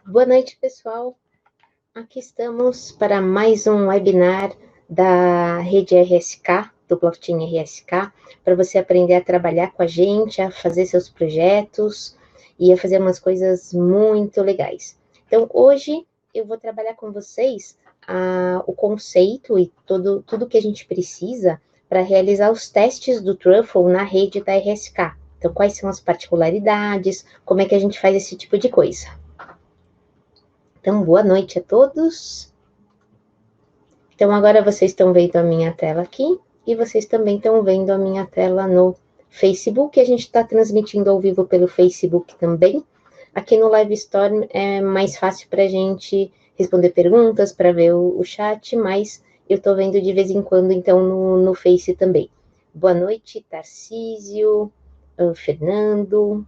Boa noite, pessoal. Aqui estamos para mais um webinar da rede RSK, do Blockchain RSK, para você aprender a trabalhar com a gente, a fazer seus projetos e a fazer umas coisas muito legais. Então, hoje eu vou trabalhar com vocês o conceito e tudo que a gente precisa para realizar os testes do Truffle na rede da RSK. Então, quais são as particularidades, como é que a gente faz esse tipo de coisa. Então, boa noite a todos. Então, agora vocês estão vendo a minha tela aqui e vocês também estão vendo a minha tela no Facebook. A gente está transmitindo ao vivo pelo Facebook também. Aqui no Livestorm é mais fácil para a gente responder perguntas, para ver o chat, mas eu estou vendo de vez em quando, então, no Face também. Boa noite, Tarcísio, Fernando.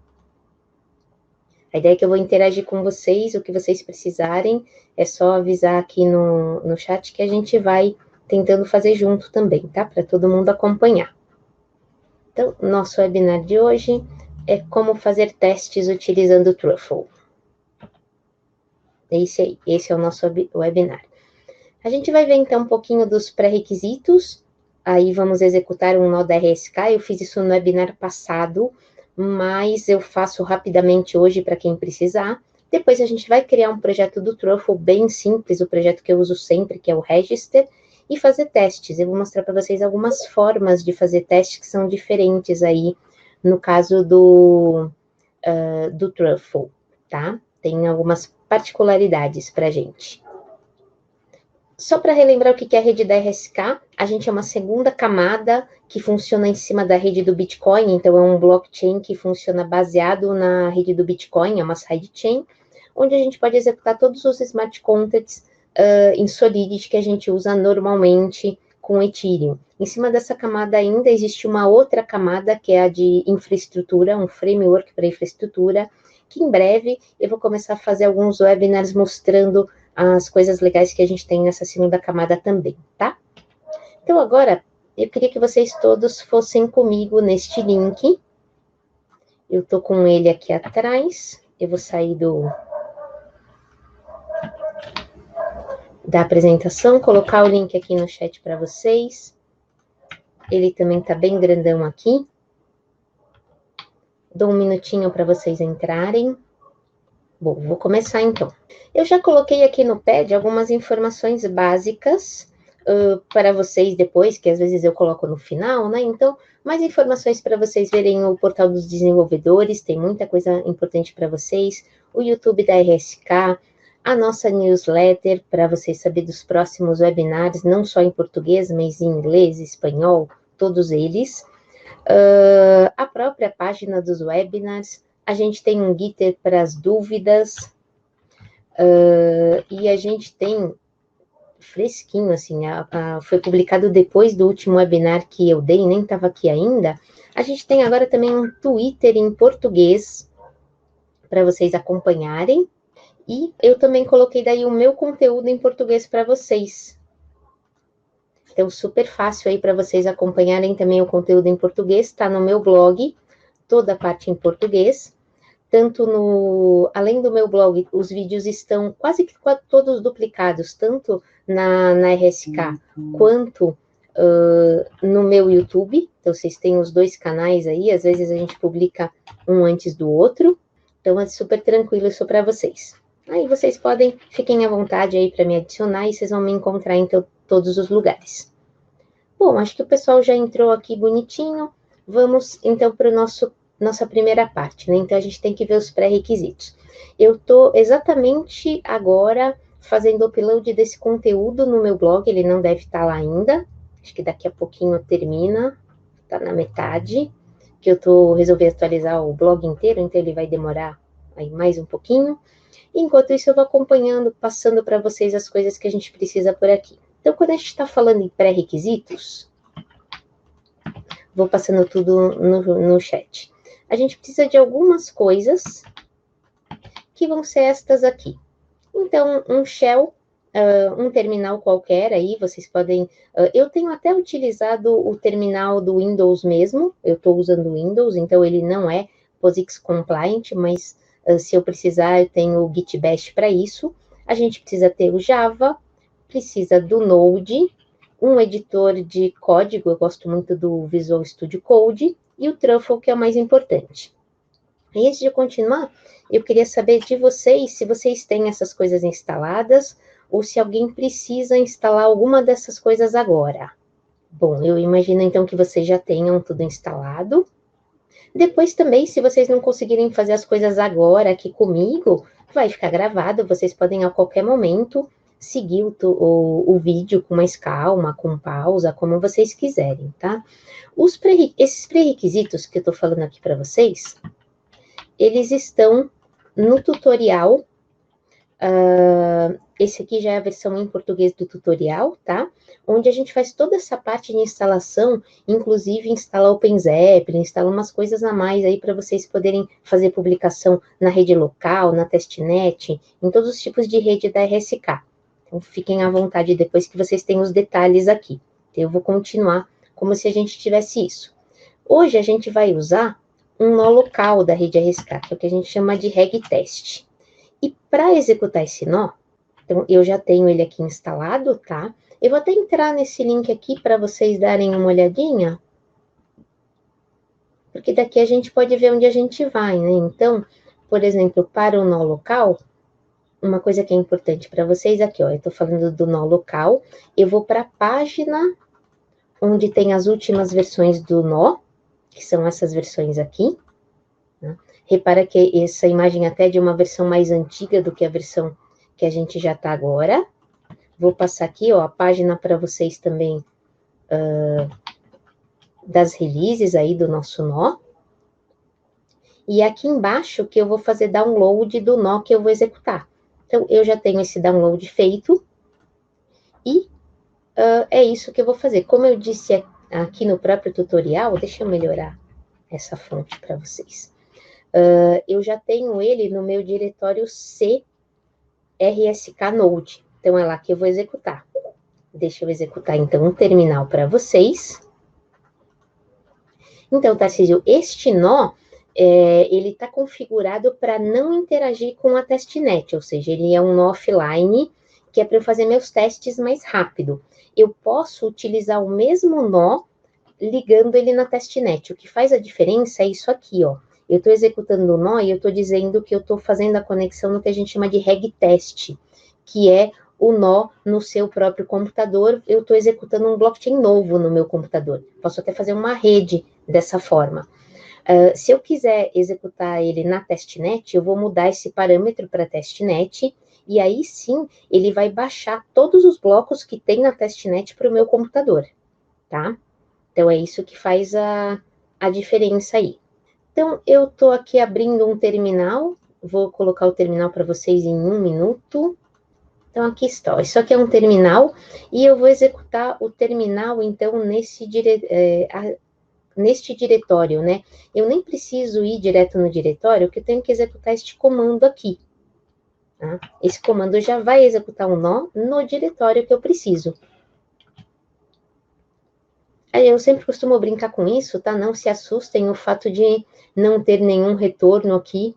A ideia é que eu vou interagir com vocês, o que vocês precisarem, é só avisar aqui no chat que a gente vai tentando fazer junto também, tá? Para todo mundo acompanhar. Então, nosso webinar de hoje é como fazer testes utilizando o Truffle. Esse é o nosso webinar. A gente vai ver então um pouquinho dos pré-requisitos, aí vamos executar um nó da RSK, eu fiz isso no webinar passado, mas eu faço rapidamente hoje para quem precisar. Depois a gente vai criar um projeto do Truffle bem simples, o projeto que eu uso sempre, que é o Register, e fazer testes. Eu vou mostrar para vocês algumas formas de fazer testes que são diferentes aí, no caso do Truffle, tá? Tem algumas particularidades para a gente. Só para relembrar o que é a rede da RSK, a gente é uma segunda camada que funciona em cima da rede do Bitcoin, então é um blockchain que funciona baseado na rede do Bitcoin, é uma sidechain, onde a gente pode executar todos os smart contracts em Solidity que a gente usa normalmente com Ethereum. Em cima dessa camada ainda existe uma outra camada, que é a de infraestrutura, um framework para infraestrutura, que em breve eu vou começar a fazer alguns webinars mostrando as coisas legais que a gente tem nessa segunda camada também, tá? Então, agora, eu queria que vocês todos fossem comigo neste link. Eu tô com ele aqui atrás. Eu vou sair da apresentação, colocar o link aqui no chat para vocês. Ele também tá bem grandão aqui. Dou um minutinho para vocês entrarem. Bom, vou começar então. Eu já coloquei aqui no pad algumas informações básicas para vocês depois, que às vezes eu coloco no final, né? Então, mais informações para vocês verem o portal dos desenvolvedores, tem muita coisa importante para vocês, o YouTube da RSK, a nossa newsletter, para vocês saberem dos próximos webinars, não só em português, mas em inglês, espanhol, todos eles. A própria página dos webinars, a gente tem um Gitter para as dúvidas, e a gente tem fresquinho, assim, foi publicado depois do último webinar que eu dei, nem estava aqui ainda. A gente tem agora também um Twitter em português para vocês acompanharem. E eu também coloquei daí o meu conteúdo em português para vocês. Então, super fácil aí para vocês acompanharem também o conteúdo em português, está no meu blog, toda a parte em português. Além do meu blog, os vídeos estão quase que todos duplicados, tanto na RSK quanto no meu YouTube. Então, vocês têm os dois canais aí, às vezes a gente publica um antes do outro. Então, é super tranquilo isso para vocês. Aí vocês fiquem à vontade aí para me adicionar e vocês vão me encontrar em todos os lugares. Bom, acho que o pessoal já entrou aqui bonitinho. Vamos, então, para nossa primeira parte, né? Então, a gente tem que ver os pré-requisitos. Eu estou exatamente agora fazendo o upload desse conteúdo no meu blog, ele não deve estar lá ainda. Acho que daqui a pouquinho termina, está na metade, que eu resolvi atualizar o blog inteiro, então ele vai demorar aí mais um pouquinho. Enquanto isso, eu vou acompanhando, passando para vocês as coisas que a gente precisa por aqui. Então, quando a gente está falando em pré-requisitos, vou passando tudo no chat. A gente precisa de algumas coisas que vão ser estas aqui. Então, um shell, um terminal qualquer aí, vocês podem... eu tenho até utilizado o terminal do Windows mesmo, eu estou usando o Windows, então ele não é POSIX compliant, mas Se eu precisar, eu tenho o Git Bash para isso. A gente precisa ter o Java, precisa do Node, um editor de código, eu gosto muito do Visual Studio Code, e o Truffle, que é o mais importante. E antes de continuar, eu queria saber de vocês, se vocês têm essas coisas instaladas, ou se alguém precisa instalar alguma dessas coisas agora. Bom, eu imagino então que vocês já tenham tudo instalado. Depois também, se vocês não conseguirem fazer as coisas agora aqui comigo, vai ficar gravado, vocês podem a qualquer momento seguir o vídeo com mais calma, com pausa, como vocês quiserem, tá? Esses pré-requisitos que eu tô falando aqui para vocês, eles estão no tutorial. Esse aqui já é a versão em português do tutorial, tá? Onde a gente faz toda essa parte de instalação, inclusive instala OpenZeppelin, instala umas coisas a mais aí para vocês poderem fazer publicação na rede local, na testnet, em todos os tipos de rede da RSK. Então, fiquem à vontade depois que vocês têm os detalhes aqui. Eu vou continuar como se a gente tivesse isso. Hoje a gente vai usar um nó local da rede RSK, que é o que a gente chama de regtest. E para executar esse nó, então eu já tenho ele aqui instalado, tá? Eu vou até entrar nesse link aqui para vocês darem uma olhadinha, porque daqui a gente pode ver onde a gente vai, né? Então, por exemplo, para o nó local, uma coisa que é importante para vocês aqui, ó, eu estou falando do nó local, eu vou para a página onde tem as últimas versões do nó, que são essas versões aqui, né? Repara que essa imagem até é de uma versão mais antiga do que a versão que a gente já está agora. Vou passar aqui, ó, a página para vocês também das releases aí do nosso nó. E aqui embaixo que eu vou fazer download do nó que eu vou executar. Então, eu já tenho esse download feito. E é isso que eu vou fazer. Como eu disse aqui no próprio tutorial, deixa eu melhorar essa fonte para vocês. Eu já tenho ele no meu diretório C RSK Node. Então, é lá que eu vou executar. Deixa eu executar, então, um terminal para vocês. Então, Tarcísio, este nó, ele está configurado para não interagir com a testnet, ou seja, ele é um nó offline, que é para eu fazer meus testes mais rápido. Eu posso utilizar o mesmo nó ligando ele na testnet. O que faz a diferença é isso aqui, ó. Eu estou executando o nó e eu estou dizendo que eu estou fazendo a conexão no que a gente chama de regtest, que é o nó no seu próprio computador. Eu estou executando um blockchain novo no meu computador. Posso até fazer uma rede dessa forma. Se eu quiser executar ele na testnet, eu vou mudar esse parâmetro para testnet, e aí sim ele vai baixar todos os blocos que tem na testnet para o meu computador, tá? Então é isso que faz a diferença aí. Então eu estou aqui abrindo um terminal, vou colocar o terminal para vocês em 1 minuto. Então aqui está, isso aqui é um terminal, e eu vou executar o terminal então neste diretório, né? Eu nem preciso ir direto no diretório, porque eu tenho que executar este comando aqui. Tá? Esse comando já vai executar um nó no diretório que eu preciso. Aí eu sempre costumo brincar com isso, tá? Não se assustem, o fato de não ter nenhum retorno aqui,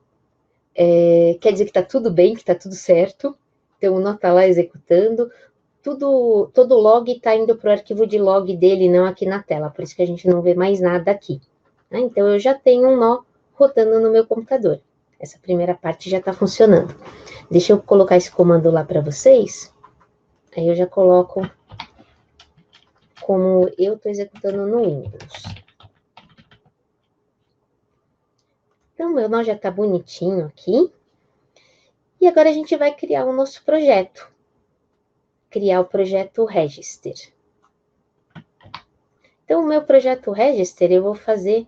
quer dizer que tá tudo bem, que tá tudo certo. Então o nó tá lá executando. Todo log está indo para o arquivo de log dele, não aqui na tela, por isso que a gente não vê mais nada aqui. Né? Então, eu já tenho um nó rodando no meu computador. Essa primeira parte já está funcionando. Deixa eu colocar esse comando lá para vocês. Aí eu já coloco como eu estou executando no Windows. Então, meu nó já está bonitinho aqui. E agora a gente vai criar o nosso projeto. Criar o projeto Register. Então, o meu projeto Register, eu vou fazer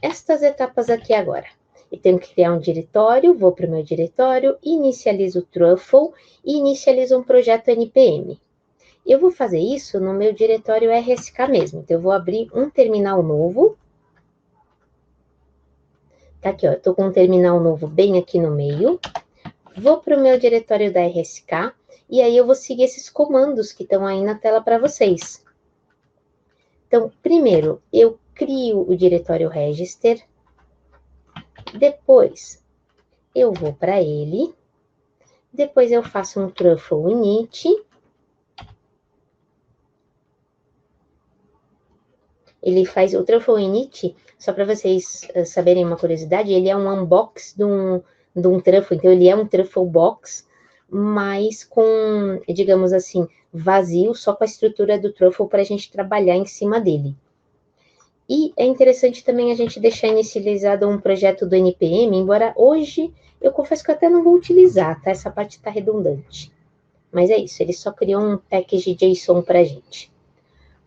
estas etapas aqui agora. Eu tenho que criar um diretório, vou para o meu diretório, inicializo o Truffle e inicializo um projeto NPM. Eu vou fazer isso no meu diretório RSK mesmo. Então, eu vou abrir um terminal novo. Tá aqui, ó, eu estou com um terminal novo bem aqui no meio. Vou para o meu diretório da RSK e aí eu vou seguir esses comandos que estão aí na tela para vocês. Então, primeiro, eu crio o diretório Register. Depois, eu vou para ele, depois eu faço um truffle init. Ele faz o truffle init, só para vocês saberem uma curiosidade, ele é um unbox de um truffle, então ele é um truffle box, mas com, digamos assim, vazio, só com a estrutura do truffle para a gente trabalhar em cima dele. E é interessante também a gente deixar inicializado um projeto do NPM, embora hoje eu confesso que eu até não vou utilizar, tá? Essa parte está redundante. Mas é isso, ele só criou um package JSON para a gente.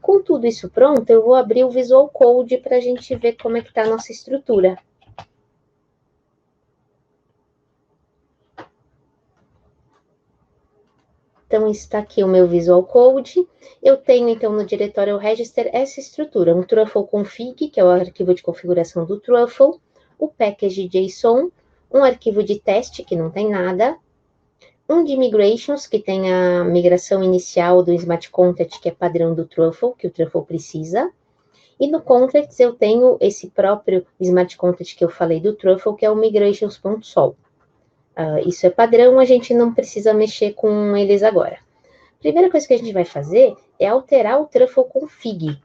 Com tudo isso pronto, eu vou abrir o Visual Code para a gente ver como é que está a nossa estrutura. Então, está aqui o meu Visual Code. Eu tenho, então, no diretório register essa estrutura, um truffle config, que é o arquivo de configuração do truffle, o package JSON, um arquivo de teste, que não tem nada, um de migrations, que tem a migração inicial do Smart Content, que é padrão do truffle, que o truffle precisa, e no Contracts eu tenho esse próprio Smart Content que eu falei do truffle, que é o migrations.sol. Isso é padrão, a gente não precisa mexer com eles agora. Primeira coisa que a gente vai fazer é alterar o truffle config.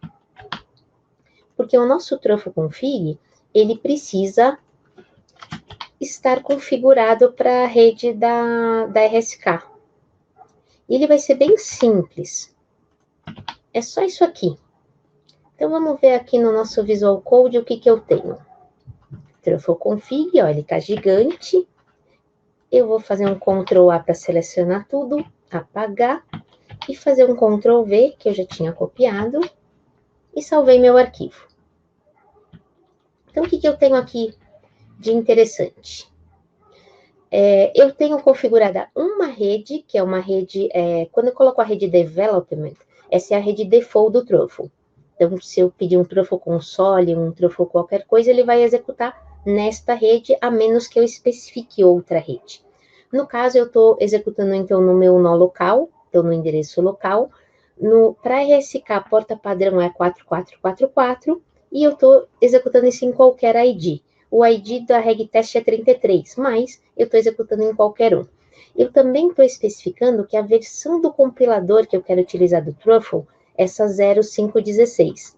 Porque o nosso truffle config, ele precisa estar configurado para a rede da RSK. E ele vai ser bem simples. É só isso aqui. Então, vamos ver aqui no nosso Visual Code o que eu tenho. Truffle config, ó, ele está gigante. Eu vou fazer um Ctrl A para selecionar tudo, apagar, e fazer um Ctrl V, que eu já tinha copiado, e salvei meu arquivo. Então, o que eu tenho aqui de interessante? Eu tenho configurada uma rede, que é uma rede, quando eu coloco a rede Development, essa é a rede default do Truffle. Então, se eu pedir um Truffle console, um Truffle qualquer coisa, ele vai executar nesta rede, a menos que eu especifique outra rede. No caso, eu estou executando, então, no meu nó local, então, no endereço local. Para RSK, a porta padrão é 4444, e eu estou executando isso em qualquer ID. O ID da regtest é 33, mas eu estou executando em qualquer um. Eu também estou especificando que a versão do compilador que eu quero utilizar do Truffle, essa 0516.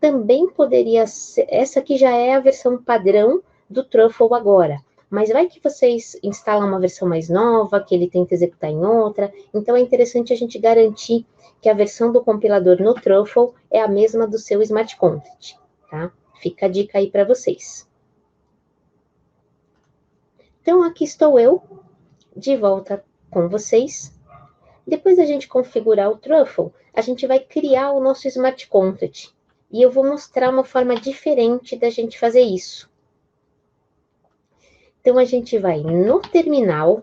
Também poderia ser, essa aqui já é a versão padrão do Truffle agora, mas vai que vocês instalam uma versão mais nova, que ele tenta executar em outra, então é interessante a gente garantir que a versão do compilador no Truffle é a mesma do seu Smart Content, tá? Fica a dica aí para vocês. Então, aqui estou eu, de volta com vocês. Depois da gente configurar o Truffle, a gente vai criar o nosso Smart Content. E eu vou mostrar uma forma diferente da gente fazer isso. Então, a gente vai no terminal,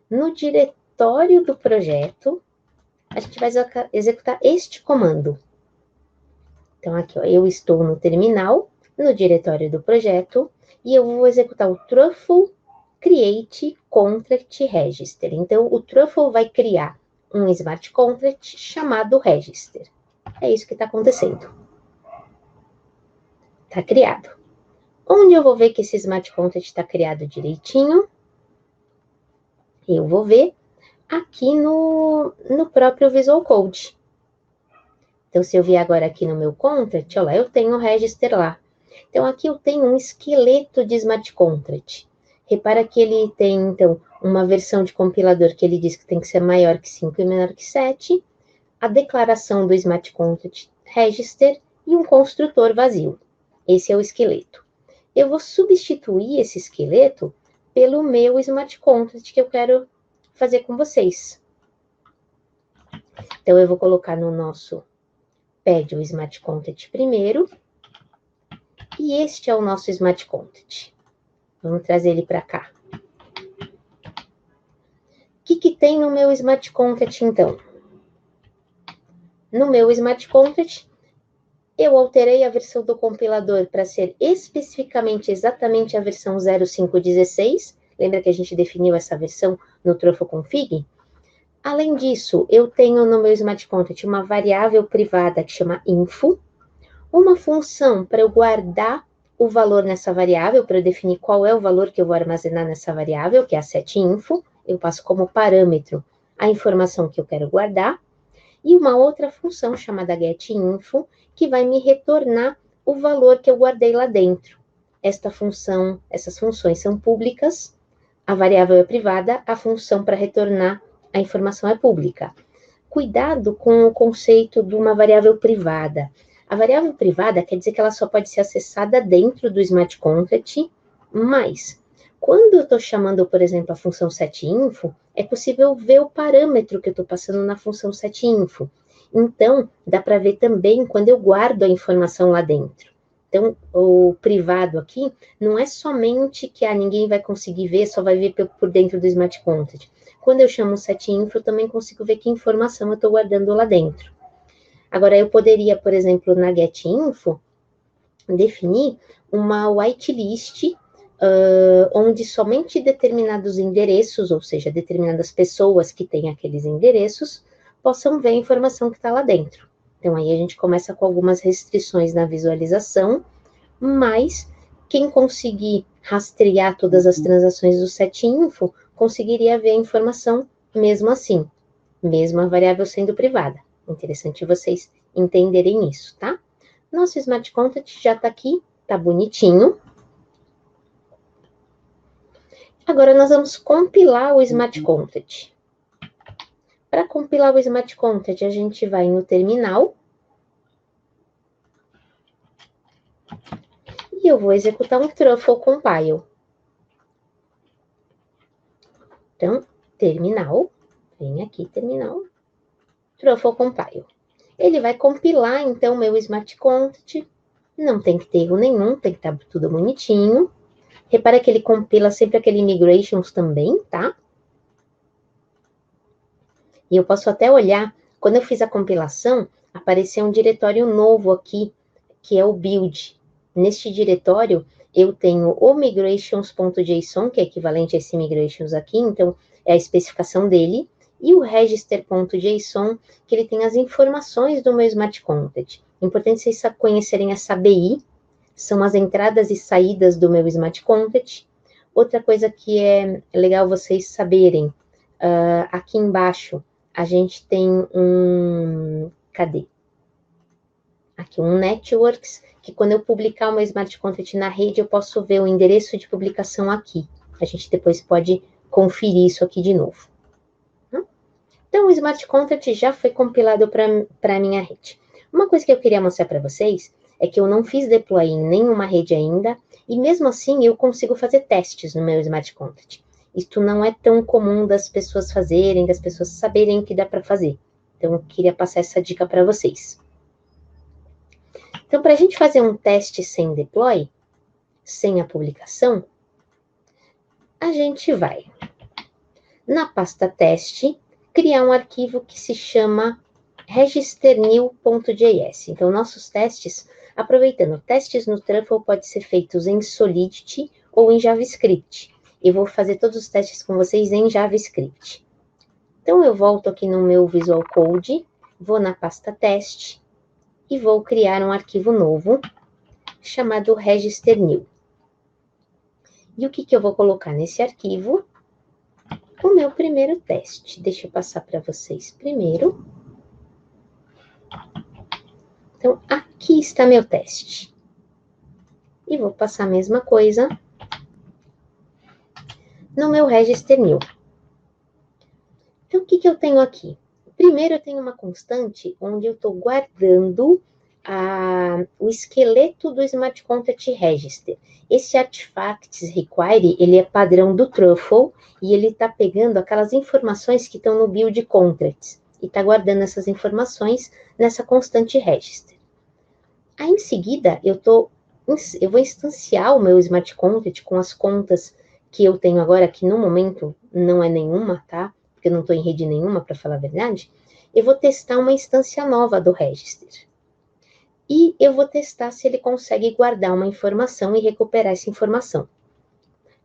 no diretório do projeto, a gente vai executar este comando. Então, aqui, ó, eu estou no terminal, no diretório do projeto, e eu vou executar o Truffle create contract register. Então, o Truffle vai criar um smart contract chamado register. É isso que está acontecendo. Está criado. Onde eu vou ver que esse smart contract está criado direitinho? Eu vou ver aqui no próprio Visual Code. Então, se eu vier agora aqui no meu contract, olha lá, eu tenho o register lá. Então, aqui eu tenho um esqueleto de smart contract. Repara que ele tem, então, uma versão de compilador que ele diz que tem que ser maior que 5 e menor que 7, a declaração do smart contract register e um construtor vazio. Esse é o esqueleto. Eu vou substituir esse esqueleto pelo meu smart contract que eu quero fazer com vocês. Então, eu vou colocar no nosso pad o smart contract primeiro. E este é o nosso smart contract. Vamos trazer ele para cá. O que tem no meu smart contract, então? No meu smart contract, eu alterei a versão do compilador para ser especificamente exatamente a versão 0516. Lembra que a gente definiu essa versão no Truffle config? Além disso, eu tenho no meu smart contract uma variável privada que chama info, uma função para eu guardar o valor nessa variável, para eu definir qual é o valor que eu vou armazenar nessa variável, que é a setInfo. Eu passo como parâmetro a informação que eu quero guardar. E uma outra função chamada getInfo, que vai me retornar o valor que eu guardei lá dentro. Essas funções são públicas, a variável é privada, a função para retornar a informação é pública. Cuidado com o conceito de uma variável privada. A variável privada quer dizer que ela só pode ser acessada dentro do Smart Contract, mas quando eu estou chamando, por exemplo, a função setInfo, é possível ver o parâmetro que eu estou passando na função setInfo. Então, dá para ver também quando eu guardo a informação lá dentro. Então, o privado aqui não é somente que ninguém vai conseguir ver, só vai ver por dentro do Smart Contract. Quando eu chamo o setInfo, eu também consigo ver que informação eu estou guardando lá dentro. Agora, eu poderia, por exemplo, na getInfo, definir uma whitelist, onde somente determinados endereços, ou seja, determinadas pessoas que têm aqueles endereços, possam ver a informação que está lá dentro. Então, aí a gente começa com algumas restrições na visualização, mas quem conseguir rastrear todas as transações do setInfo, conseguiria ver a informação mesmo assim, mesmo a variável sendo privada. Interessante vocês entenderem isso, tá? Nosso Smart Contract já está aqui, tá bonitinho. Agora, nós vamos compilar o Smart Contract. Para compilar o Smart Contract, a gente vai no terminal. E eu vou executar um truffle compile. Então, terminal, vem aqui, terminal, truffle compile. Ele vai compilar, então, meu Smart Contract. Não tem que ter erro nenhum, tem que estar tudo bonitinho. Repara que ele compila sempre aquele migrations também, tá? E eu posso até olhar, quando eu fiz a compilação, apareceu um diretório novo aqui, que é o build. Neste diretório, eu tenho o migrations.json, que é equivalente a esse migrations aqui, então é a especificação dele, e o register.json, que ele tem as informações do meu Smart Contract. Importante vocês conhecerem essa ABI, são as entradas e saídas do meu Smart Contract. Outra coisa que é legal vocês saberem, aqui embaixo, a gente tem cadê? Aqui, um Networks, que quando eu publicar o meu Smart Contract na rede, eu posso ver o endereço de publicação aqui. A gente depois pode conferir isso aqui de novo. Então, o Smart Contract já foi compilado para a minha rede. Uma coisa que eu queria mostrar para vocês é que eu não fiz deploy em nenhuma rede ainda, e mesmo assim eu consigo fazer testes no meu Smart Contract. Isso não é tão comum das pessoas fazerem, das pessoas saberem o que dá para fazer. Então, eu queria passar essa dica para vocês. Então, para a gente fazer um teste sem deploy, sem a publicação, a gente vai na pasta teste, criar um arquivo que se chama registernew.js. Então, nossos testes, aproveitando, testes no Truffle podem ser feitos em Solidity ou em JavaScript. Eu vou fazer todos os testes com vocês em JavaScript. Então, eu volto aqui no meu Visual Code, vou na pasta teste e vou criar um arquivo novo chamado registernew. E o que eu vou colocar nesse arquivo? O meu primeiro teste. Deixa eu passar para vocês primeiro. Então, aqui está meu teste. E vou passar a mesma coisa no meu registernew. Então, o que eu tenho aqui? Primeiro, eu tenho uma constante onde eu estou guardando o esqueleto do Smart Contract Register. Esse artifacts require, ele é padrão do Truffle, e ele está pegando aquelas informações que estão no build contracts, e está guardando essas informações nessa constante register. Aí, em seguida, eu vou instanciar o meu Smart Contract com as contas que eu tenho agora, que no momento não é nenhuma, tá? Porque eu não estou em rede nenhuma, para falar a verdade. Eu vou testar uma instância nova do register. E eu vou testar se ele consegue guardar uma informação e recuperar essa informação.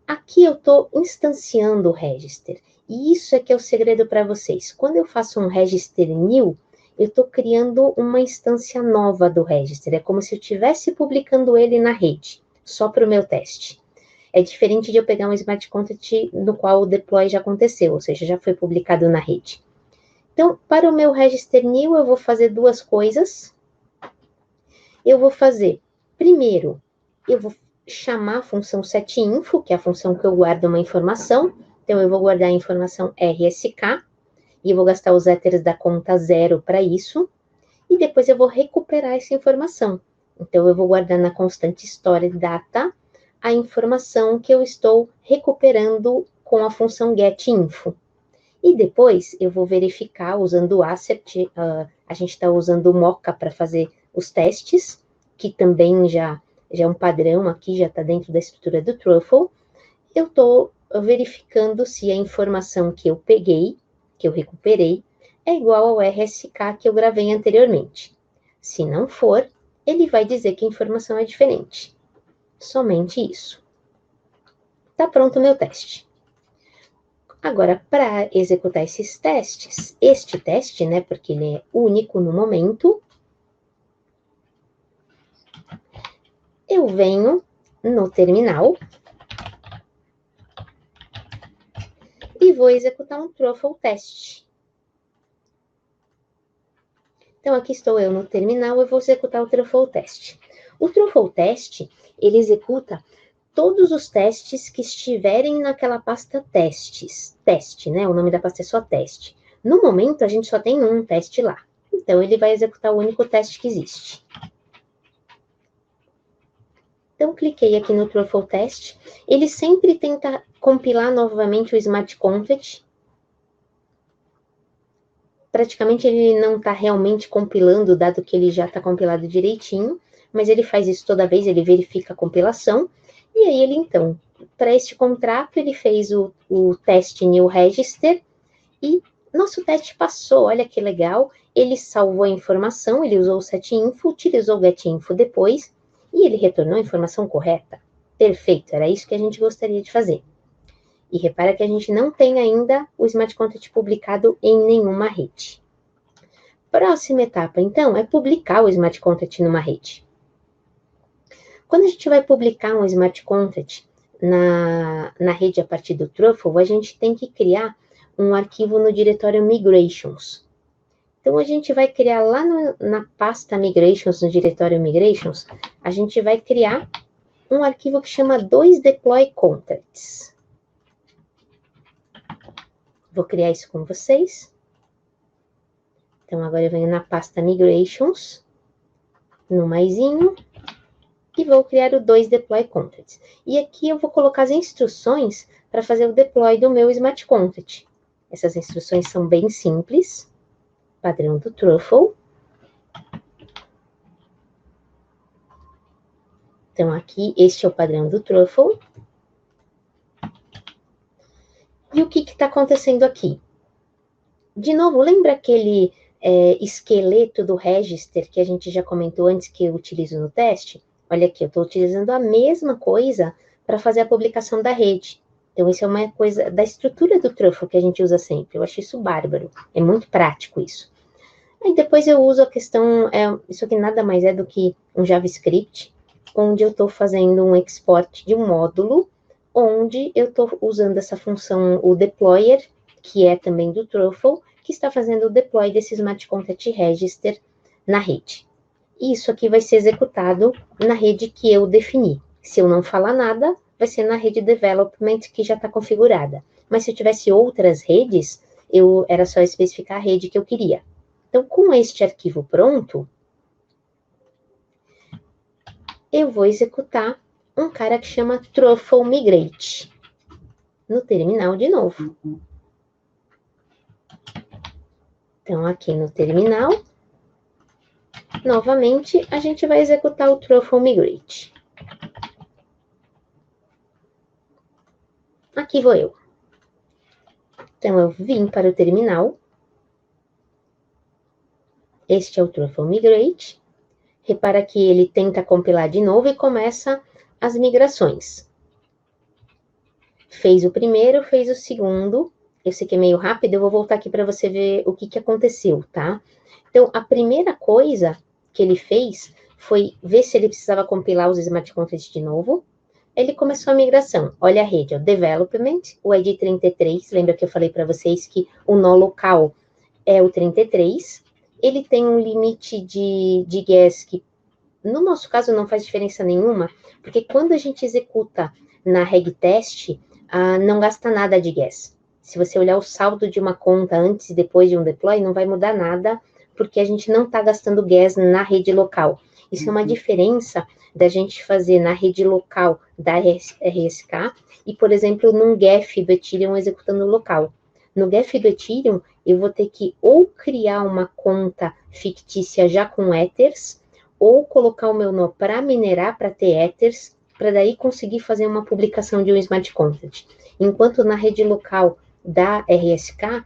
Aqui eu estou instanciando o register. E isso é que é o segredo para vocês. Quando eu faço um register new, eu estou criando uma instância nova do register. É como se eu estivesse publicando ele na rede. só para o meu teste. É diferente de eu pegar um smart contract no qual o deploy já aconteceu, ou seja, já foi publicado na rede. Então, para o meu register new, eu vou fazer duas coisas. Eu vou fazer, primeiro, eu vou chamar a função setInfo, que é a função que eu guardo uma informação. Então, eu vou guardar a informação RSK, e eu vou gastar os éteres da conta 0 para isso. E depois eu vou recuperar essa informação. Então, eu vou guardar na constante store data a informação que eu estou recuperando com a função getInfo. E depois eu vou verificar usando o assert, a gente está usando o Mocha para fazer os testes, que também já é um padrão aqui, já está dentro da estrutura do Truffle. Eu estou verificando se a informação que eu peguei, que eu recuperei, é igual ao RSK que eu gravei anteriormente. Se não for, ele vai dizer que a informação é diferente. Somente isso. Está pronto o meu teste. Agora, para executar esses testes, este teste, né, porque ele é único no momento, eu venho no terminal e vou executar um truffle test. Então, aqui estou eu no terminal, eu vou executar o truffle test. O truffle test, ele executa todos os testes que estiverem naquela pasta testes. Teste, né? O nome da pasta é só teste. No momento, a gente só tem um teste lá. Então, ele vai executar o único teste que existe. Então, cliquei aqui no Truffle Test. Ele sempre tenta compilar novamente o Smart Contract. Praticamente, ele não está realmente compilando, dado que ele já está compilado direitinho. Mas ele faz isso toda vez, ele verifica a compilação. E aí, ele, então, para este contrato, ele fez o teste New Register. E nosso teste passou, olha que legal. Ele salvou a informação, ele usou o setInfo, utilizou o getInfo depois. E ele retornou a informação correta. Perfeito, era isso que a gente gostaria de fazer. E repara que a gente não tem ainda o Smart Contract publicado em nenhuma rede. Próxima etapa, então, é publicar o Smart Contract numa rede. Quando a gente vai publicar um Smart Contract na rede a partir do Truffle, a gente tem que criar um arquivo no diretório Migrations. Então, a gente vai criar lá na pasta Migrations, no diretório Migrations, a gente vai criar um arquivo que chama 2deployContracts. Vou criar isso com vocês. Então, agora eu venho na pasta Migrations, no maisinho, e vou criar o 2deployContracts. E aqui eu vou colocar as instruções para fazer o deploy do meu Smart Contract. Essas instruções são bem simples. Padrão do Truffle. Então, aqui, este é o padrão do Truffle. E o que está acontecendo aqui? De novo, lembra aquele esqueleto do register que a gente já comentou antes que eu utilizo no teste? Olha aqui, eu estou utilizando a mesma coisa para fazer a publicação da rede. Então, isso é uma coisa da estrutura do Truffle que a gente usa sempre. Eu acho isso bárbaro. É muito prático isso. Aí depois eu uso a questão, isso aqui nada mais é do que um JavaScript, onde eu estou fazendo um export de um módulo, onde eu estou usando essa função, o deployer, que é também do Truffle, que está fazendo o deploy desse Smart Contract Register na rede. E isso aqui vai ser executado na rede que eu defini. Se eu não falar nada, vai ser na rede Development, que já está configurada. Mas se eu tivesse outras redes, era só especificar a rede que eu queria. Então, com este arquivo pronto, eu vou executar um cara que chama Truffle Migrate no terminal de novo. Então, aqui no terminal, novamente, a gente vai executar o Truffle Migrate. Aqui vou eu. Então, eu vim para o terminal. Este é o Truffle Migrate. Repara que ele tenta compilar de novo e começa as migrações. Fez o primeiro, fez o segundo. Eu sei que é meio rápido, eu vou voltar aqui para você ver o que aconteceu, tá? Então, a primeira coisa que ele fez foi ver se ele precisava compilar os smart contracts de novo. Ele começou a migração. Olha a rede, ó, development, o ID 33, lembra que eu falei para vocês que o nó local é o 33. Ele tem um limite de gas que, no nosso caso, não faz diferença nenhuma, porque quando a gente executa na reg test, não gasta nada de gas. Se você olhar o saldo de uma conta antes e depois de um deploy, não vai mudar nada, porque a gente não está gastando gas na rede local. Isso é uma diferença da gente fazer na rede local da RSK e, por exemplo, num GEF do Ethereum executando local. No GEF do Ethereum, eu vou ter que ou criar uma conta fictícia já com Ethers, ou colocar o meu nó para minerar, para ter Ethers, para daí conseguir fazer uma publicação de um smart contract. Enquanto na rede local da RSK,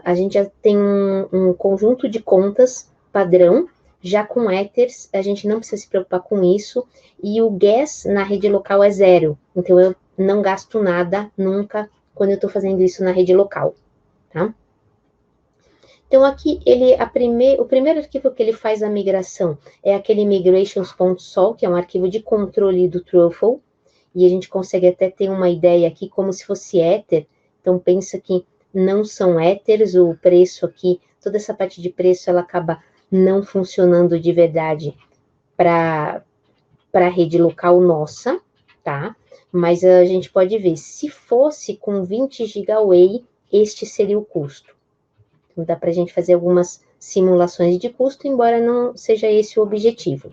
a gente já tem um conjunto de contas padrão, já com Ethers, a gente não precisa se preocupar com isso, e o gas na rede local é 0, então eu não gasto nada nunca quando eu estou fazendo isso na rede local, tá? Então, aqui, o primeiro arquivo que ele faz a migração é aquele migrations.sol, que é um arquivo de controle do Truffle, e a gente consegue até ter uma ideia aqui como se fosse Ether. Então, pensa que não são Ethers, o preço aqui, toda essa parte de preço, ela acaba não funcionando de verdade para a rede local nossa, tá? Mas a gente pode ver, se fosse com 20 GWay, este seria o custo. Então, dá para a gente fazer algumas simulações de custo, embora não seja esse o objetivo.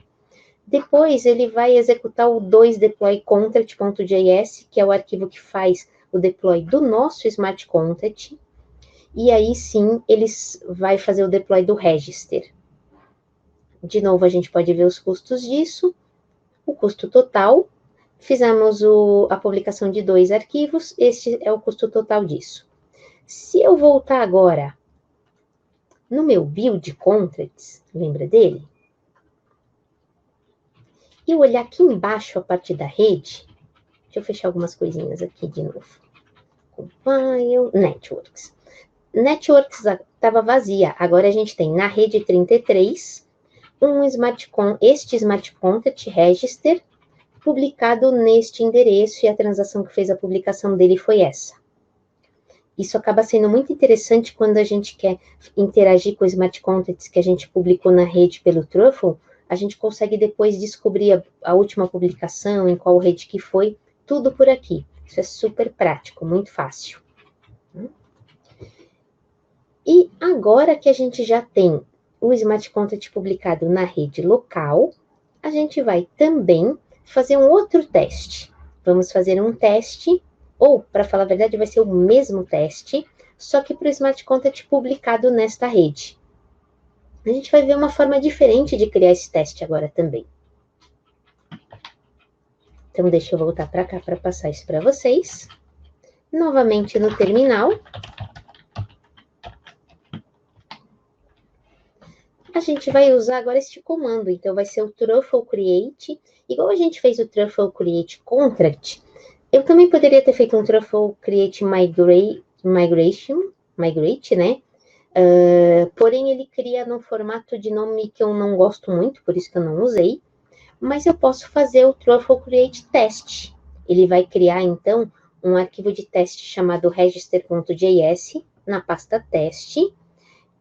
Depois, ele vai executar o 2deployContract.js, que é o arquivo que faz o deploy do nosso smart contract, e aí sim, ele vai fazer o deploy do register. De novo, a gente pode ver os custos disso, o custo total, fizemos a publicação de 2 arquivos, este é o custo total disso. Se eu voltar agora no meu build contracts, lembra dele? E olhar aqui embaixo a parte da rede, deixa eu fechar algumas coisinhas aqui de novo. Compile, Networks. Networks estava vazia, agora a gente tem na rede 33, este Smart Contract Register, publicado neste endereço, e a transação que fez a publicação dele foi essa. Isso acaba sendo muito interessante quando a gente quer interagir com os smart contracts que a gente publicou na rede pelo Truffle, a gente consegue depois descobrir a última publicação, em qual rede que foi, tudo por aqui. Isso é super prático, muito fácil. E agora que a gente já tem o smart contract publicado na rede local, a gente vai também fazer um outro teste. Vamos fazer um teste, ou, para falar a verdade, vai ser o mesmo teste, só que para o smart contract publicado nesta rede. A gente vai ver uma forma diferente de criar esse teste agora também. Então, deixa eu voltar para cá para passar isso para vocês. Novamente no terminal. A gente vai usar agora este comando. Então, vai ser o truffle create. Igual a gente fez o truffle create contract, eu também poderia ter feito um truffle create migrate, né? Porém, ele cria num formato de nome que eu não gosto muito, por isso que eu não usei. Mas eu posso fazer o truffle create test. Ele vai criar, então, um arquivo de teste chamado register.js na pasta teste,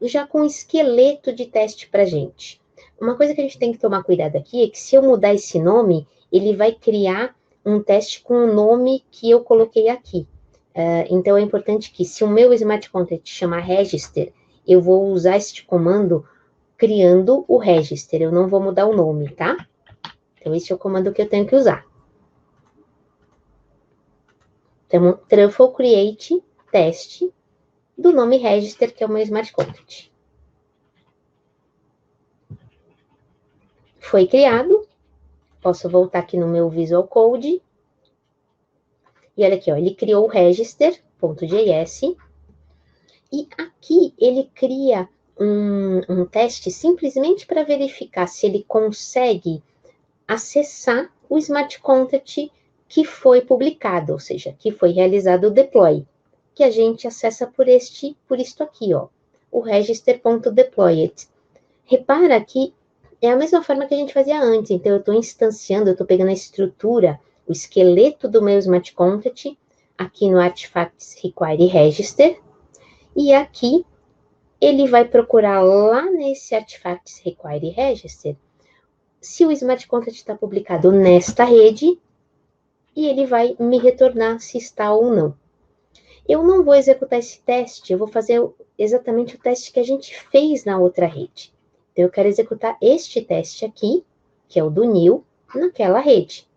já com um esqueleto de teste para gente. Uma coisa que a gente tem que tomar cuidado aqui é que se eu mudar esse nome, ele vai criar um teste com o nome que eu coloquei aqui. Então, é importante que, se o meu smart contract chama register, eu vou usar este comando criando o register. Eu não vou mudar o nome, tá? Então, esse é o comando que eu tenho que usar. Então, truffle create teste do nome register, que é o meu smart contract. Foi criado. Posso voltar aqui no meu Visual Code. E olha aqui, ó, ele criou o register.js. E aqui ele cria um teste simplesmente para verificar se ele consegue acessar o smart contract que foi publicado, ou seja, que foi realizado o deploy, que a gente acessa por isto aqui, ó, o register.deployed. Repara que é a mesma forma que a gente fazia antes. Então, eu estou instanciando, eu estou pegando a estrutura, o esqueleto do meu Smart Content, aqui no Artifacts Require Register, e aqui ele vai procurar lá nesse Artifacts Require Register se o Smart Content está publicado nesta rede, e ele vai me retornar se está ou não. Eu não vou executar esse teste, eu vou fazer exatamente o teste que a gente fez na outra rede. Então, eu quero executar este teste aqui, que é o do new, naquela rede.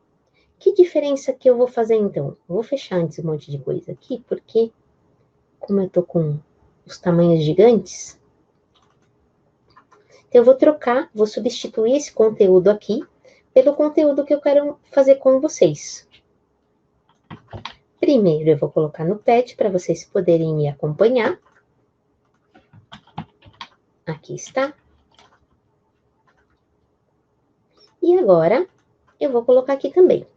Que diferença que eu vou fazer, então? Eu vou fechar antes um monte de coisa aqui, porque, como eu estou com os tamanhos gigantes, então eu vou trocar, vou substituir esse conteúdo aqui pelo conteúdo que eu quero fazer com vocês. Primeiro, eu vou colocar no pad para vocês poderem me acompanhar. Aqui está. E agora, eu vou colocar aqui também.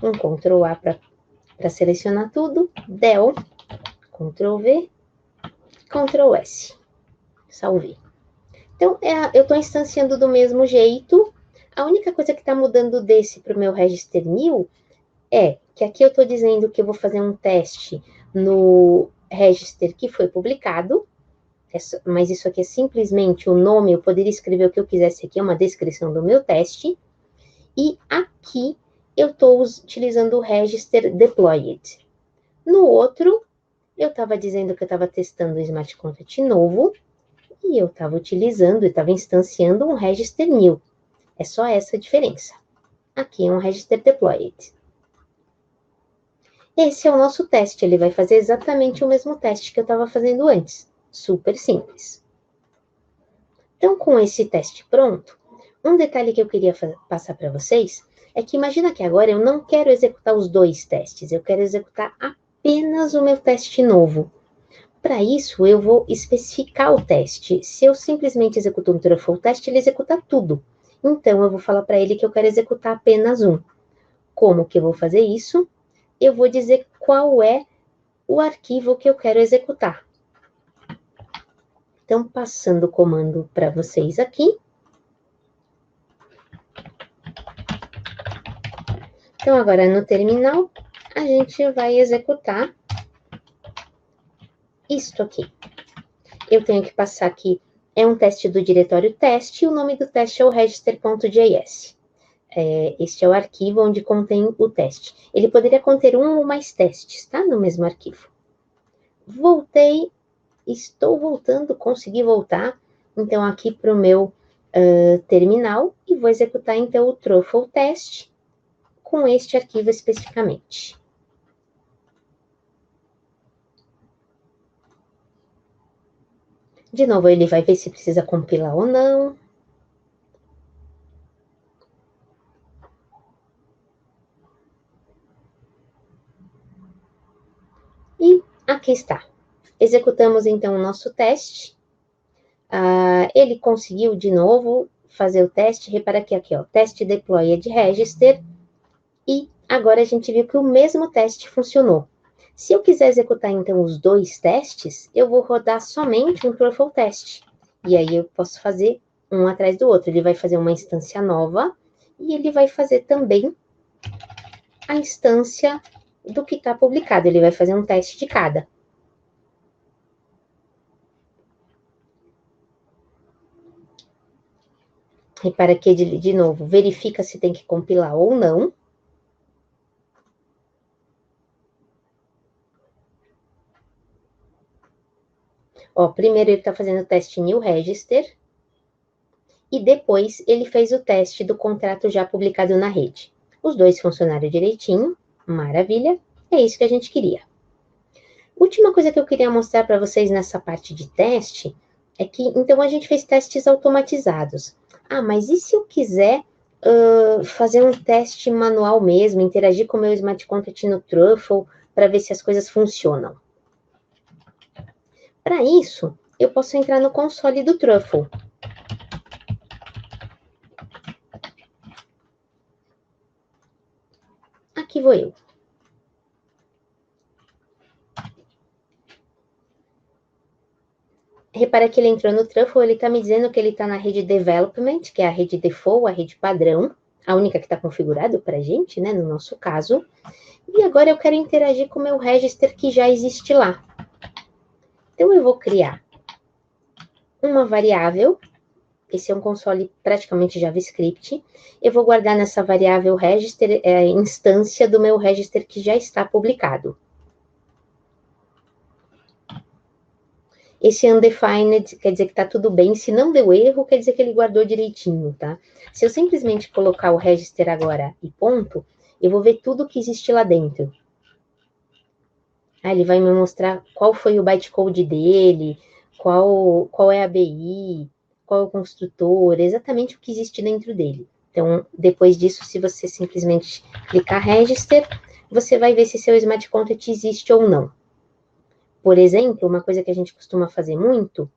Um Ctrl A para selecionar tudo. Del, Ctrl V, Ctrl S. Salvei. Então, eu estou instanciando do mesmo jeito. A única coisa que está mudando desse para o meu Register New é que aqui eu estou dizendo que eu vou fazer um teste no Register que foi publicado, mas isso aqui é simplesmente o nome, eu poderia escrever o que eu quisesse aqui, é uma descrição do meu teste, e aqui eu estou utilizando o Register Deployed. No outro, eu estava dizendo que eu estava testando o Smart Content novo, e eu estava utilizando e estava instanciando um Register New. É só essa a diferença. Aqui é um Register Deployed. Esse é o nosso teste, ele vai fazer exatamente o mesmo teste que eu estava fazendo antes. Super simples. Então, com esse teste pronto, um detalhe que eu queria passar para vocês é que imagina que agora eu não quero executar os dois testes, eu quero executar apenas o meu teste novo. Para isso, eu vou especificar o teste. Se eu simplesmente executo um truffle test, ele executa tudo. Então, eu vou falar para ele que eu quero executar apenas um. Como que eu vou fazer isso? Eu vou dizer qual é o arquivo que eu quero executar. Então, passando o comando para vocês aqui. Então, agora no terminal, a gente vai executar isto aqui. Eu tenho que passar aqui, é um teste do diretório teste, e o nome do teste é o register.js. Este é o arquivo onde contém o teste. Ele poderia conter um ou mais testes, tá? No mesmo arquivo. Voltei, estou voltando, consegui voltar, então, aqui para o meu terminal, e vou executar, então, o truffle test com este arquivo especificamente. De novo, ele vai ver se precisa compilar ou não. E aqui está. Executamos, então, o nosso teste. Ele conseguiu, de novo, fazer o teste. Repara que aqui, ó, teste deployed register. E agora a gente viu que o mesmo teste funcionou. Se eu quiser executar, então, os dois testes, eu vou rodar somente um truffle test. E aí eu posso fazer um atrás do outro. Ele vai fazer uma instância nova e ele vai fazer também a instância do que está publicado. Ele vai fazer um teste de cada. Repara que, de novo, verifica se tem que compilar ou não. Ó, primeiro ele está fazendo o teste new register. E depois ele fez o teste do contrato já publicado na rede. Os dois funcionaram direitinho, maravilha, é isso que a gente queria. Última coisa que eu queria mostrar para vocês nessa parte de teste é que, então, a gente fez testes automatizados. Mas e se eu quiser fazer um teste manual mesmo, interagir com o meu Smart Content no Truffle para ver se as coisas funcionam? Para isso, eu posso entrar no console do Truffle. Aqui vou eu. repara que ele entrou no Truffle, ele está me dizendo que ele está na rede Development, que é a rede default, a rede padrão, a única que está configurada para a gente, né, no nosso caso. E agora eu quero interagir com o meu register que já existe lá. Então, eu vou criar uma variável. Esse é um console praticamente JavaScript. Eu vou guardar nessa variável register a instância do meu register que já está publicado. Esse undefined quer dizer que está tudo bem. Se não deu erro, quer dizer que ele guardou direitinho, tá? Se eu simplesmente colocar o register agora e ponto, eu vou ver tudo que existe lá dentro. Ele vai me mostrar qual foi o bytecode dele, qual é a ABI, qual é o construtor, exatamente o que existe dentro dele. Então, depois disso, se você simplesmente clicar register, você vai ver se seu smart contract existe ou não. Por exemplo, uma coisa que a gente costuma fazer muito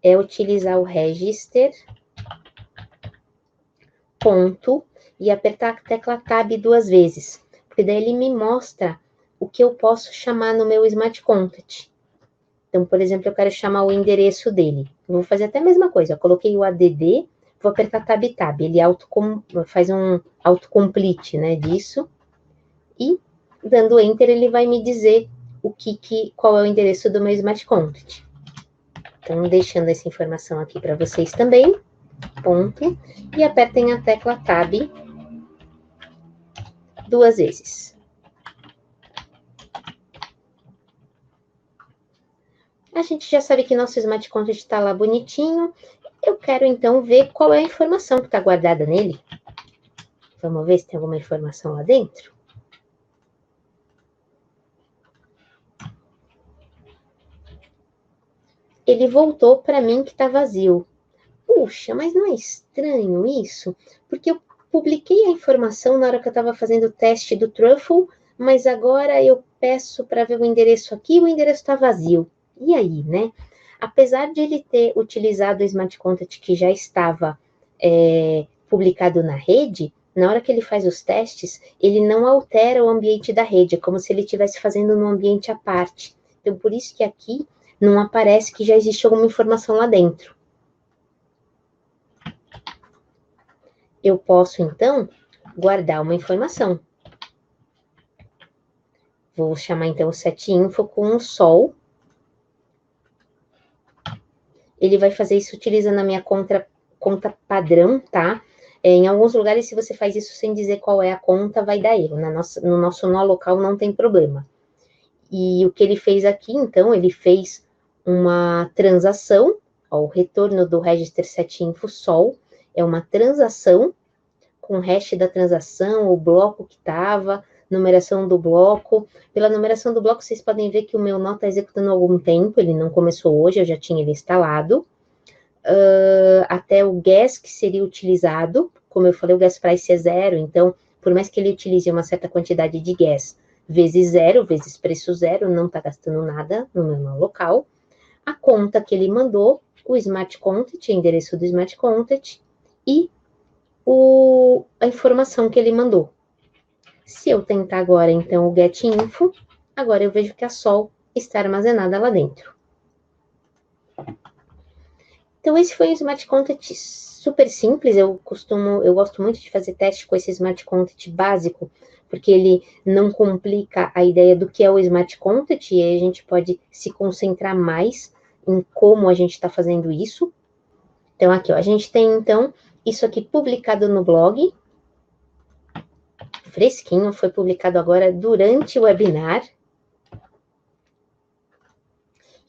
é utilizar o register, ponto, e apertar a tecla Tab 2 vezes, porque daí ele me mostra o que eu posso chamar no meu smart contract. Então, por exemplo, eu quero chamar o endereço dele. Eu vou fazer até a mesma coisa. Eu coloquei o ADD, vou apertar Tab Tab. Ele faz um autocomplete, né, disso. E, dando Enter, ele vai me dizer qual é o endereço do meu Smart Contract. Então, deixando essa informação aqui para vocês também. Ponto. E apertem a tecla Tab 2 vezes. A gente já sabe que nosso Smart Contract está lá bonitinho. Eu quero, então, ver qual é a informação que está guardada nele. Vamos ver se tem alguma informação lá dentro. Ele voltou para mim que está vazio. Puxa, mas não é estranho isso? Porque eu publiquei a informação na hora que eu estava fazendo o teste do Truffle, mas agora eu peço para ver o endereço aqui, o endereço está vazio. E aí, né? Apesar de ele ter utilizado o Smart Contract que já estava publicado na rede, na hora que ele faz os testes, ele não altera o ambiente da rede, é como se ele estivesse fazendo num ambiente à parte. Então, por isso que aqui não aparece que já existe alguma informação lá dentro. Eu posso, então, guardar uma informação. Vou chamar, então, o setInfo com um sol. Ele vai fazer isso utilizando a minha conta padrão, tá? Em alguns lugares, se você faz isso sem dizer qual é a conta, vai dar erro. No nosso nó local não tem problema. E o que ele fez aqui, então, ele fez uma transação, ó, o retorno do register setInfo sol é uma transação com o hash da transação, o bloco que estava, numeração do bloco. Pela numeração do bloco, vocês podem ver que o meu nó está executando há algum tempo, ele não começou hoje, eu já tinha ele instalado. Até o gas que seria utilizado, como eu falei, o gas price é 0, então, por mais que ele utilize uma certa quantidade de gas, vezes 0, vezes preço 0, não está gastando nada no meu nó local. A conta que ele mandou, o Smart Contract, o endereço do Smart Contract, e a informação que ele mandou. Se eu tentar agora, então, o getInfo, agora eu vejo que a sol está armazenada lá dentro. Então, esse foi um Smart Contract super simples. Eu gosto muito de fazer teste com esse Smart Contract básico, porque ele não complica a ideia do que é o Smart Contract, e aí a gente pode se concentrar mais em como a gente está fazendo isso. Então, aqui, ó, a gente tem, então, isso aqui publicado no blog, fresquinho, foi publicado agora durante o webinar.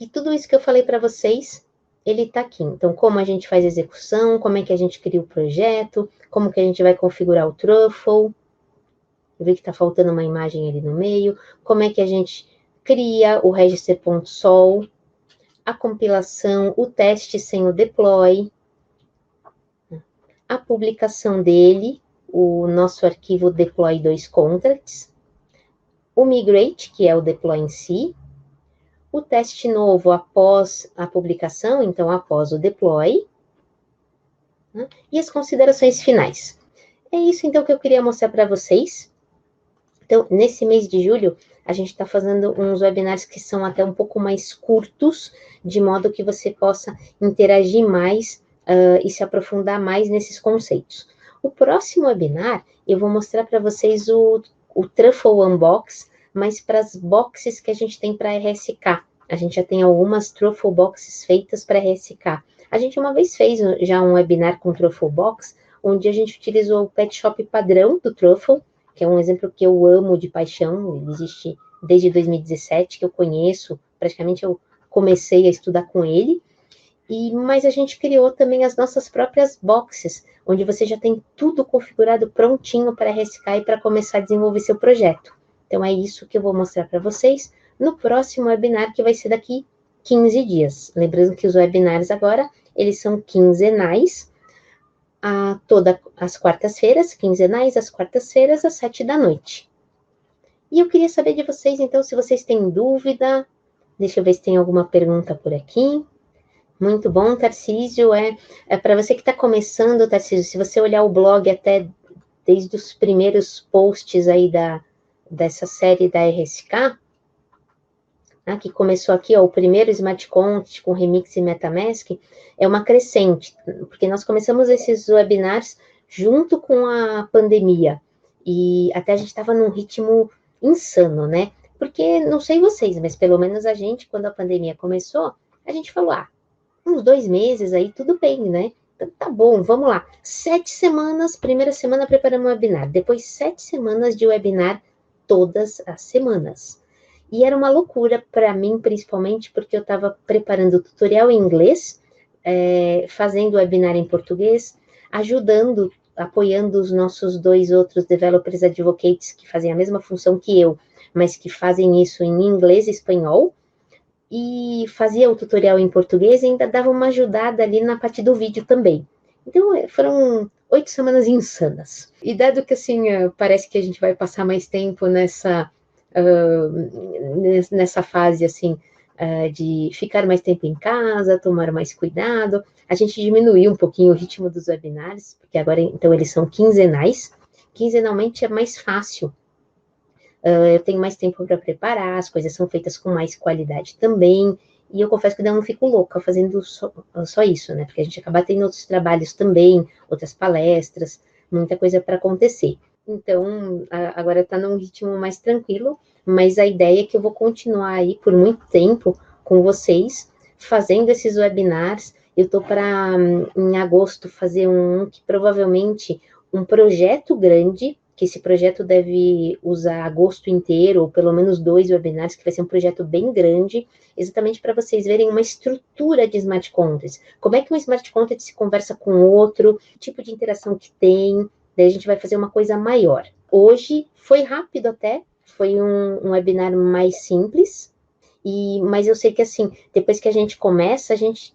E tudo isso que eu falei para vocês, ele está aqui. Então, como a gente faz a execução, como é que a gente cria o projeto, como que a gente vai configurar o Truffle. Eu vi que está faltando uma imagem ali no meio. Como é que a gente cria o register.sol, a compilação, o teste sem o deploy, a publicação dele, o nosso arquivo deploy 2 contracts, o migrate, que é o deploy em si, o teste novo após a publicação, então após o deploy, né? E as considerações finais. É isso, então, que eu queria mostrar para vocês. Então, nesse mês de julho, a gente está fazendo uns webinars que são até um pouco mais curtos, de modo que você possa interagir mais e se aprofundar mais nesses conceitos. O próximo webinar, eu vou mostrar para vocês o Truffle Unbox, mas para as boxes que a gente tem para RSK. A gente já tem algumas Truffle Boxes feitas para RSK. A gente uma vez fez já um webinar com Truffle Box, onde a gente utilizou o pet shop padrão do Truffle, que é um exemplo que eu amo de paixão, ele existe desde 2017, que eu conheço, praticamente eu comecei a estudar com ele, mas a gente criou também as nossas próprias boxes, onde você já tem tudo configurado prontinho para RSK e para começar a desenvolver seu projeto. Então é isso que eu vou mostrar para vocês no próximo webinar, que vai ser daqui 15 dias. Lembrando que os webinars agora, eles são quinzenais, todas as quartas-feiras, quinzenais, às quartas-feiras, às 7 da noite. E eu queria saber de vocês, então, se vocês têm dúvida. Deixa eu ver se tem alguma pergunta por aqui. Muito bom, Tarcísio. É para você que está começando, Tarcísio, se você olhar o blog até desde os primeiros posts aí dessa série da RSK, que começou aqui, ó, o primeiro Smart Contract com Remix e MetaMask, é uma crescente, porque nós começamos esses webinars junto com a pandemia, e até a gente estava num ritmo insano, né? Porque, não sei vocês, mas pelo menos a gente, quando a pandemia começou, a gente falou, uns 2 meses aí, tudo bem, né? Então, tá bom, vamos lá. 7 semanas, primeira semana preparamos o webinar, depois 7 semanas de webinar todas as semanas. E era uma loucura para mim, principalmente, porque eu estava preparando o tutorial em inglês, fazendo webinar em português, ajudando, apoiando os nossos 2 outros developers advocates que fazem a mesma função que eu, mas que fazem isso em inglês e espanhol, e fazia o tutorial em português e ainda dava uma ajudada ali na parte do vídeo também. Então, foram 8 semanas insanas. E dado que, assim, parece que a gente vai passar mais tempo nessa fase, assim, de ficar mais tempo em casa, tomar mais cuidado, a gente diminuiu um pouquinho o ritmo dos webinars, porque agora, então, eles são quinzenais. Quinzenalmente é mais fácil. Eu tenho mais tempo para preparar, as coisas são feitas com mais qualidade também, e eu confesso que eu não fico louca fazendo só isso, né? Porque a gente acaba tendo outros trabalhos também, outras palestras, muita coisa para acontecer. Então, agora está num ritmo mais tranquilo, mas a ideia é que eu vou continuar aí por muito tempo com vocês, fazendo esses webinars. Eu estou para, em agosto, fazer que provavelmente um projeto grande, que esse projeto deve usar agosto inteiro, ou pelo menos 2 webinars, que vai ser um projeto bem grande, exatamente para vocês verem uma estrutura de Smart Contracts. Como é que um Smart Contract se conversa com o outro, que tipo de interação que tem, daí a gente vai fazer uma coisa maior. Hoje foi rápido até, foi um webinar mais simples, mas eu sei que assim, depois que a gente começa, a gente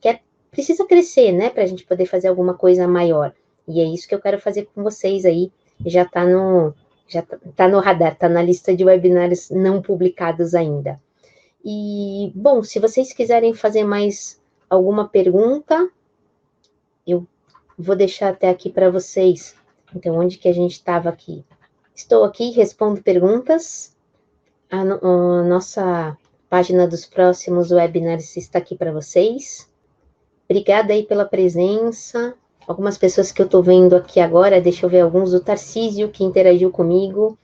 precisa crescer, né, para a gente poder fazer alguma coisa maior. E é isso que eu quero fazer com vocês aí, já está no radar, está na lista de webinars não publicados ainda. E, bom, se vocês quiserem fazer mais alguma pergunta, eu vou deixar até aqui para vocês. Então, onde que a gente estava aqui? Estou aqui, respondo perguntas. A nossa página dos próximos webinars está aqui para vocês. Obrigada aí pela presença. Algumas pessoas que eu estou vendo aqui agora, deixa eu ver alguns, o Tarcísio, que interagiu comigo.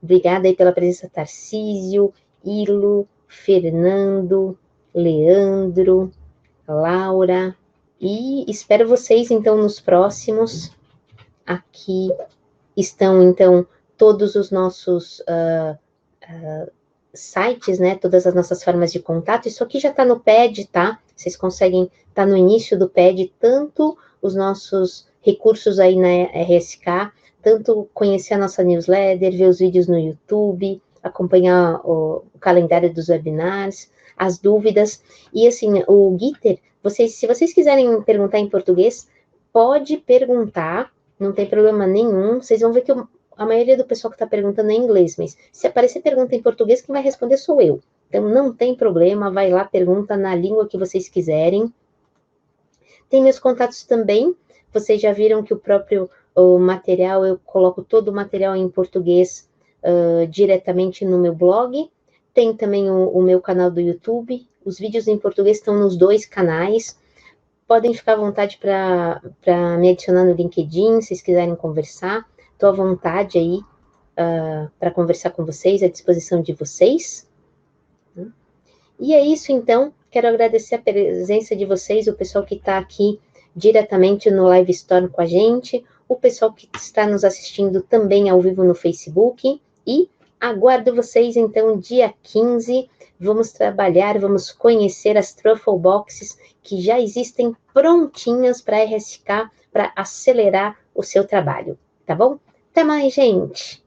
Obrigada aí pela presença, Tarcísio, Ilo, Fernando, Leandro, Laura. E espero vocês, então, nos próximos. Aqui estão, então, todos os nossos sites, né? Todas as nossas formas de contato. Isso aqui já está no PED, tá? Vocês conseguem estar no início do PED, tanto os nossos recursos aí na RSK, tanto conhecer a nossa newsletter, ver os vídeos no YouTube, acompanhar o calendário dos webinars, as dúvidas. E assim, o Gitter, se vocês quiserem perguntar em português, pode perguntar, não tem problema nenhum. Vocês vão ver que a maioria do pessoal que está perguntando é em inglês, mas se aparecer pergunta em português, quem vai responder sou eu. Então, não tem problema, vai lá, pergunta na língua que vocês quiserem. Tem meus contatos também, vocês já viram que o material, eu coloco todo o material em português diretamente no meu blog. Tem também o meu canal do YouTube. Os vídeos em português estão nos 2 canais. Podem ficar à vontade para me adicionar no LinkedIn, se vocês quiserem conversar. Estou à vontade aí para conversar com vocês, à disposição de vocês. E é isso, então. Quero agradecer a presença de vocês, o pessoal que está aqui diretamente no Live Storm com a gente, o pessoal que está nos assistindo também ao vivo no Facebook, e aguardo vocês, então, dia 15, vamos trabalhar, vamos conhecer as Truffle Boxes que já existem prontinhas para RSK, para acelerar o seu trabalho, tá bom? Até mais, gente!